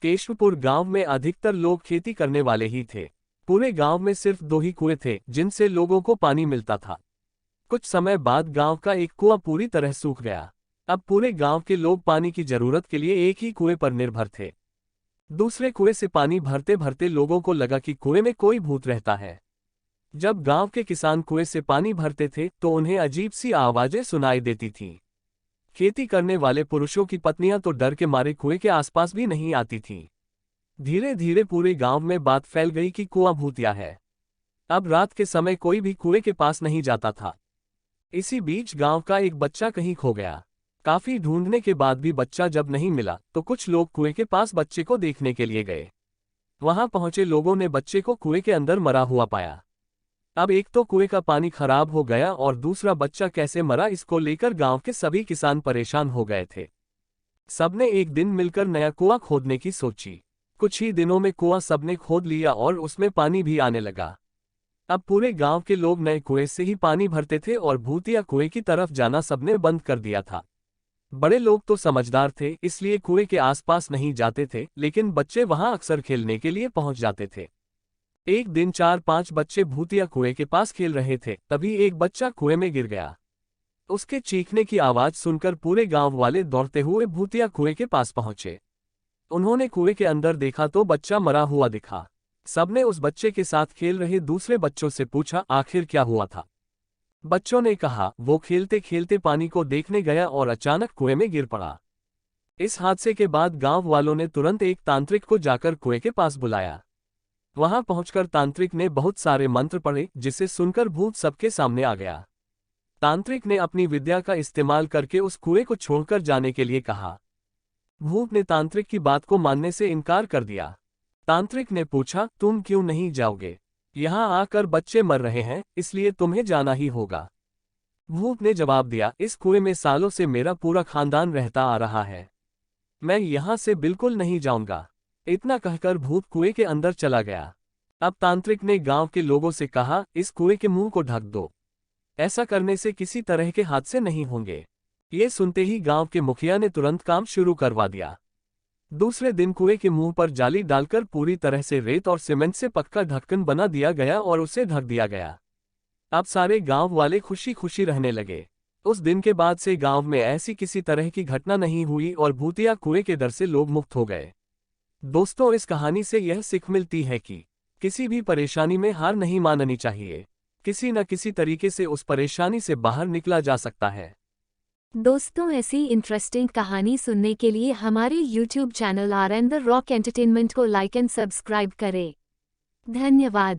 केशवपुर गांव में अधिकतर लोग खेती करने वाले ही थे। पूरे गांव में सिर्फ 2 ही कुएं थे जिनसे लोगों को पानी मिलता था। कुछ समय बाद गांव का एक कुआं पूरी तरह सूख गया। अब पूरे गांव के लोग पानी की जरूरत के लिए एक ही कुएं पर निर्भर थे। दूसरे कुएं से पानी भरते भरते लोगों को लगा कि कुएं में कोई भूत रहता है। जब गांव के किसान कुएं से पानी भरते थे तो उन्हें अजीब सी आवाजें सुनाई देती थीं। खेती करने वाले पुरुषों की पत्नियां तो डर के मारे कुएं के आसपास भी नहीं आती थीं। धीरे धीरे पूरे गांव में बात फैल गई कि कुआं भूतिया है। अब रात के समय कोई भी कुएं के पास नहीं जाता था। इसी बीच गांव का एक बच्चा कहीं खो गया। काफी ढूंढने के बाद भी बच्चा जब नहीं मिला तो कुछ लोग कुएं के पास बच्चे को देखने के लिए गए। वहां पहुंचे लोगों ने बच्चे को कुएं के अंदर मरा हुआ पाया। अब एक तो कुएं का पानी खराब हो गया और दूसरा बच्चा कैसे मरा इसको लेकर गांव के सभी किसान परेशान हो गए थे। सबने एक दिन मिलकर नया कुआं खोदने की सोची। कुछ ही दिनों में कुआं सबने खोद लिया और उसमें पानी भी आने लगा। अब पूरे गांव के लोग नए कुएं से ही पानी भरते थे और भूतिया कुएं की तरफ जाना सबने बंद कर दिया था। बड़े लोग तो समझदार थे इसलिए कुएं के आसपास नहीं जाते थे, लेकिन बच्चे वहां अक्सर खेलने के लिए पहुंच जाते थे। एक दिन 4-5 बच्चे भूतिया कुएं के पास खेल रहे थे, तभी एक बच्चा कुएं में गिर गया। उसके चीखने की आवाज सुनकर पूरे गांव वाले दौड़ते हुए भूतिया कुएं के पास पहुंचे। उन्होंने कुएं के अंदर देखा तो बच्चा मरा हुआ दिखा। सबने उस बच्चे के साथ खेल रहे दूसरे बच्चों से पूछा आखिर क्या हुआ था। बच्चों ने कहा वो खेलते खेलते पानी को देखने गया और अचानक कुएं में गिर पड़ा। इस हादसे के बाद गांव वालों ने तुरंत एक तांत्रिक को जाकर कुएं के पास बुलाया। वहां पहुंचकर तांत्रिक ने बहुत सारे मंत्र पढ़े, जिसे सुनकर भूत सबके सामने आ गया। तांत्रिक ने अपनी विद्या का इस्तेमाल करके उस कुएं को छोड़कर जाने के लिए कहा। भूत ने तांत्रिक की बात को मानने से इनकार कर दिया। तांत्रिक ने पूछा तुम क्यों नहीं जाओगे? यहां आकर बच्चे मर रहे हैं इसलिए तुम्हें जाना ही होगा। भूत ने जवाब दिया इस कुएं में सालों से मेरा पूरा खानदान रहता आ रहा है, मैं यहां से बिल्कुल नहीं जाऊंगा। इतना कहकर भूत कुएं के अंदर चला गया। अब तांत्रिक ने गांव के लोगों से कहा इस कुएं के मुंह को ढक दो, ऐसा करने से किसी तरह के हादसे नहीं होंगे। ये सुनते ही गांव के मुखिया ने तुरंत काम शुरू करवा दिया। दूसरे दिन कुएं के मुंह पर जाली डालकर पूरी तरह से रेत और सीमेंट से पक्का ढक्कन बना दिया गया और उसे ढक दिया गया। अब सारे गांव वाले खुशी खुशी रहने लगे। उस दिन के बाद से गांव में ऐसी किसी तरह की घटना नहीं हुई और भूतिया कुएं के डर से लोग मुक्त हो गए। दोस्तों, इस कहानी से यह सीख मिलती है कि किसी भी परेशानी में हार नहीं माननी चाहिए। किसी न किसी तरीके से उस परेशानी से बाहर निकला जा सकता है। दोस्तों, ऐसी इंटरेस्टिंग कहानी सुनने के लिए हमारे YouTube channel RN The Rock entertainment को लाइक एंड सब्सक्राइब करें। धन्यवाद।